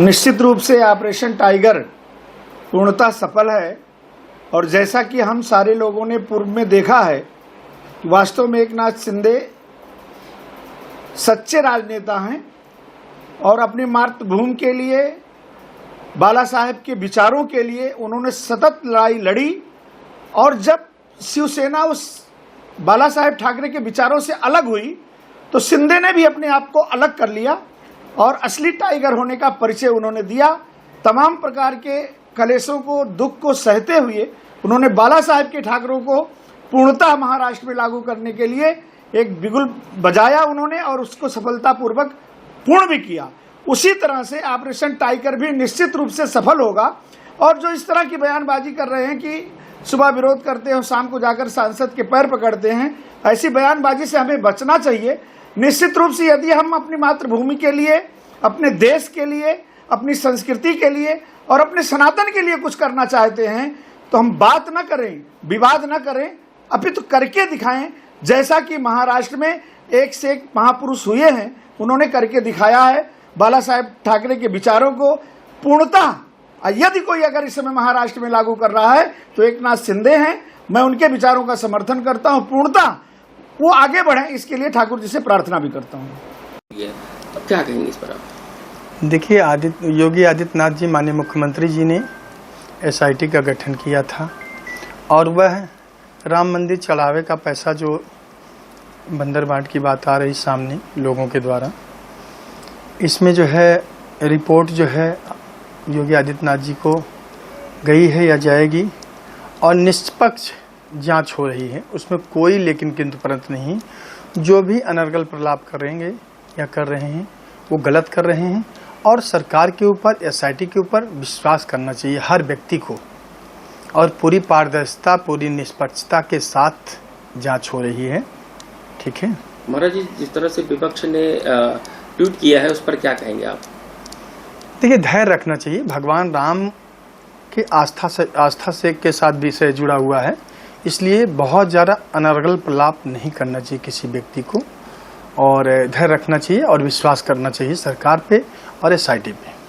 निश्चित रूप से ऑपरेशन टाइगर पूर्णतः सफल है और जैसा कि हम सारे लोगों ने पूर्व में देखा है कि वास्तव में एकनाथ शिंदे सच्चे राजनेता हैं और अपनी मातृभूमि के लिए, बाला साहेब के विचारों के लिए उन्होंने सतत लड़ाई लड़ी। और जब शिवसेना उस बाला साहेब ठाकरे के विचारों से अलग हुई तो शिंदे ने भी अपने आप को अलग कर लिया और असली टाइगर होने का परिचय उन्होंने दिया। तमाम प्रकार के कलेशों को, दुख को सहते हुए उन्होंने बाला साहेब के ठाकरों को पूर्णतः महाराष्ट्र में लागू करने के लिए एक बिगुल बजाया उन्होंने और उसको सफलतापूर्वक पूर्ण भी किया। उसी तरह से ऑपरेशन टाइगर भी निश्चित रूप से सफल होगा। और जो इस तरह की बयानबाजी कर रहे हैं कि सुबह विरोध करते हैं और शाम को जाकर सांसद के पैर पकड़ते हैं, ऐसी बयानबाजी से हमें बचना चाहिए। निश्चित रूप से यदि हम अपनी मातृभूमि के लिए, अपने देश के लिए, अपनी संस्कृति के लिए और अपने सनातन के लिए कुछ करना चाहते हैं तो हम बात न करें, विवाद न करें, अपितु करके दिखाएं। जैसा कि महाराष्ट्र में एक से एक महापुरुष हुए हैं, उन्होंने करके दिखाया है। बाला साहेब ठाकरे के विचारों को पूर्णतः यदि कोई अगर इस समय महाराष्ट्र में लागू कर रहा है तो एकनाथ शिंदे हैं। मैं उनके विचारों का समर्थन करता हूं, पूर्णतः वो आगे बढ़े इसके लिए ठाकुर जी से प्रार्थना भी करता हूं। अब क्या कहेंगे इस पर आप? देखिए, योगी आदित्यनाथ जी माननीय मुख्यमंत्री जी ने एसआईटी का गठन किया था और वह राम मंदिर चढ़ावे का पैसा जो बंदरबाट की बात आ रही सामने लोगों के द्वारा, इसमें जो है रिपोर्ट जो है योगी आदित्यनाथ जी को गई है या जाएगी और निष्पक्ष जांच हो रही है, उसमें कोई लेकिन किंतु परंतु नहीं। जो भी अनर्गल प्रलाप करेंगे या कर रहे हैं वो गलत कर रहे हैं और सरकार के ऊपर, एसआईटी के ऊपर विश्वास करना चाहिए हर व्यक्ति को और पूरी पारदर्शिता, पूरी निष्पक्षता के साथ जांच हो रही है। ठीक है महाराज जी, जिस तरह से विपक्ष ने ट्वीट किया है उस पर क्या कहेंगे आप? देखिए, धैर्य रखना चाहिए। भगवान राम की आस्था से के साथ विषय जुड़ा हुआ है, इसलिए बहुत ज़्यादा अनर्गल प्रलाप नहीं करना चाहिए किसी व्यक्ति को और धैर्य रखना चाहिए और विश्वास करना चाहिए सरकार पे और एसआईटी पे।